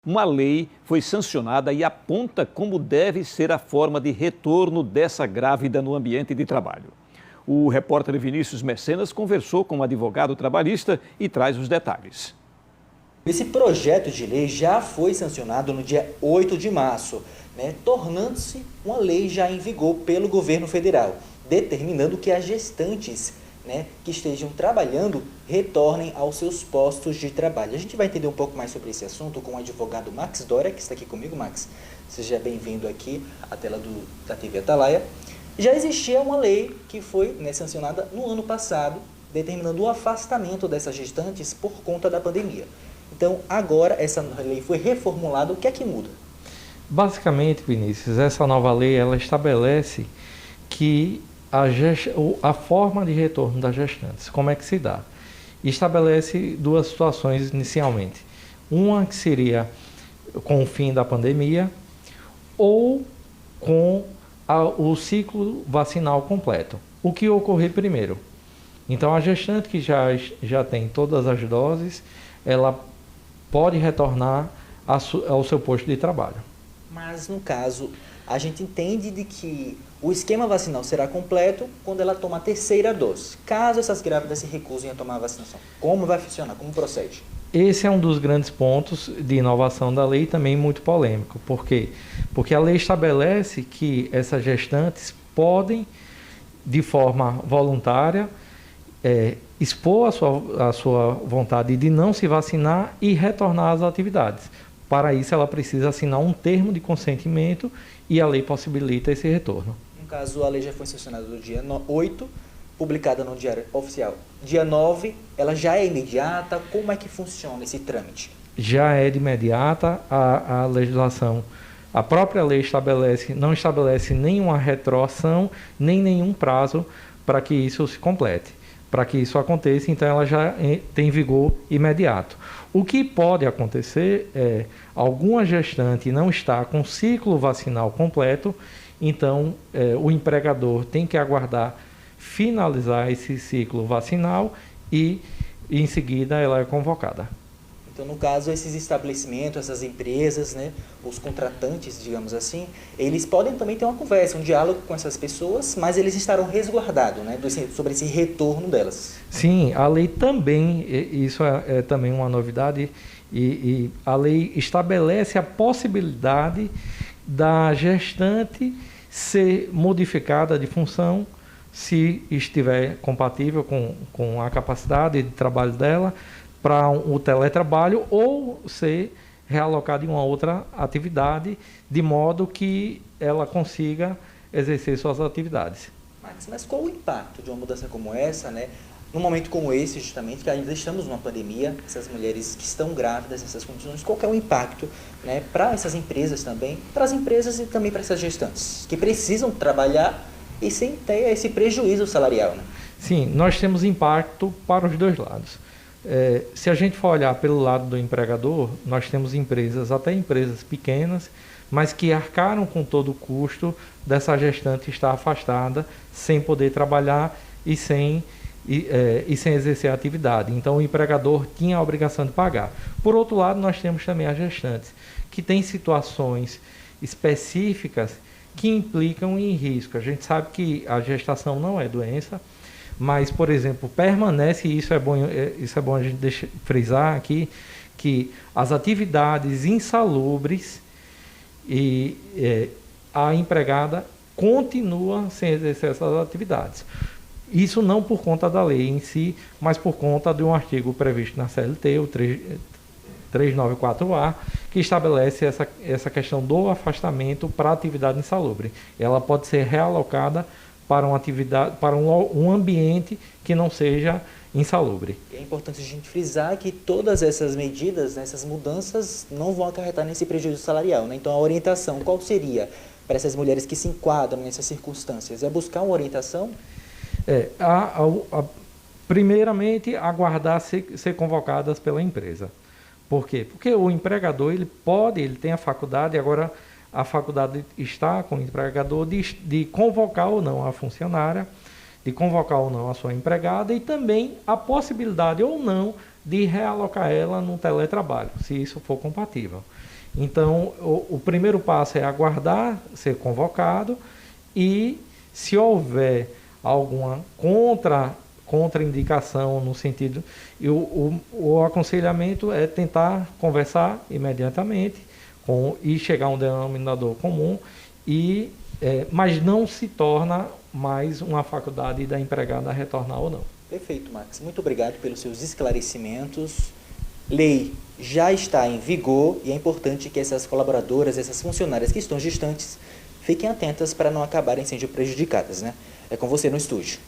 Uma lei foi sancionada e aponta como deve ser a forma de retorno dessa grávida no ambiente de trabalho. O repórter Vinícius Mecenas conversou com um advogado trabalhista e traz os detalhes. Esse projeto de lei já foi sancionado no dia 8 de março, tornando-se uma lei já em vigor pelo governo federal, determinando que as gestantes que estejam trabalhando retornem aos seus postos de trabalho. A gente vai entender um pouco mais sobre esse assunto com o advogado Max Doria, que está aqui comigo. Max, seja bem-vindo aqui à tela da TV Atalaia. Já existia uma lei que foi sancionada no ano passado, determinando o afastamento dessas gestantes por conta da pandemia. Então, agora essa lei foi reformulada. O que é que muda? Basicamente, Vinícius, essa nova lei ela estabelece que a forma de retorno das gestantes, como é que se dá? Estabelece duas situações inicialmente. Uma que seria com o fim da pandemia ou com o ciclo vacinal completo. O que ocorrer primeiro? Então, a gestante que já tem todas as doses, ela pode retornar ao seu posto de trabalho. Mas, no caso, a gente entende de que o esquema vacinal será completo quando ela toma a terceira dose. Caso essas grávidas se recusem a tomar a vacinação, como vai funcionar? Como procede? Esse é um dos grandes pontos de inovação da lei, também muito polêmico. Por quê? Porque a lei estabelece que essas gestantes podem, de forma voluntária, expor a sua vontade de não se vacinar e retornar às atividades. Para isso, ela precisa assinar um termo de consentimento e a lei possibilita esse retorno. No caso, a lei já foi sancionada no dia 8, publicada no Diário Oficial. Dia 9, ela já é imediata? Como é que funciona esse trâmite? Já é de imediata. A legislação, a própria lei não estabelece nenhuma retroação, nem nenhum prazo para que isso se complete. Para que isso aconteça, então ela já tem vigor imediato. O que pode acontecer é alguma gestante não estar com ciclo vacinal completo, então o empregador tem que aguardar finalizar esse ciclo vacinal e em seguida ela é convocada. Então, no caso, esses estabelecimentos, essas empresas, os contratantes, digamos assim, eles podem também ter uma conversa, um diálogo com essas pessoas, mas eles estarão resguardados sobre esse retorno delas. Sim, a lei também, isso é também uma novidade, e a lei estabelece a possibilidade da gestante ser modificada de função se estiver compatível com a capacidade de trabalho dela, para o teletrabalho ou ser realocado em uma outra atividade, de modo que ela consiga exercer suas atividades. Mas qual o impacto de uma mudança como essa, num momento como esse, justamente, que ainda estamos numa pandemia, essas mulheres que estão grávidas nessas condições, qual que é o impacto para essas empresas também, para as empresas e também para essas gestantes, que precisam trabalhar e sem ter esse prejuízo salarial? Sim, nós temos impacto para os dois lados. Se a gente for olhar pelo lado do empregador, nós temos empresas, até empresas pequenas, mas que arcaram com todo o custo dessa gestante estar afastada, sem poder trabalhar e sem exercer a atividade. Então, o empregador tinha a obrigação de pagar. Por outro lado, nós temos também as gestantes, que têm situações específicas que implicam em risco. A gente sabe que a gestação não é doença, mas, por exemplo, permanece, e isso é bom a gente frisar aqui, que as atividades insalubres e a empregada continua sem exercer essas atividades. Isso não por conta da lei em si, mas por conta de um artigo previsto na CLT, o 394A, que estabelece essa questão do afastamento para a atividade insalubre. Ela pode ser realocada para uma atividade, para um ambiente que não seja insalubre. É importante a gente frisar que todas essas medidas, essas mudanças, não vão acarretar nesse prejuízo salarial. Então, a orientação, qual seria para essas mulheres que se enquadram nessas circunstâncias? É buscar uma orientação? Primeiramente, aguardar ser convocadas pela empresa. Por quê? Porque o empregador, ele tem a faculdade, agora a faculdade está com o empregador de convocar ou não a funcionária, de convocar ou não a sua empregada e também a possibilidade ou não de realocar ela no teletrabalho, se isso for compatível. Então, o primeiro passo é aguardar ser convocado e, se houver alguma contraindicação no sentido, o aconselhamento é tentar conversar imediatamente e chegar a um denominador comum, mas não se torna mais uma faculdade da empregada retornar ou não. Perfeito, Max. Muito obrigado pelos seus esclarecimentos. Lei já está em vigor e é importante que essas colaboradoras, essas funcionárias que estão distantes, fiquem atentas para não acabarem sendo prejudicadas, né? É com você no estúdio.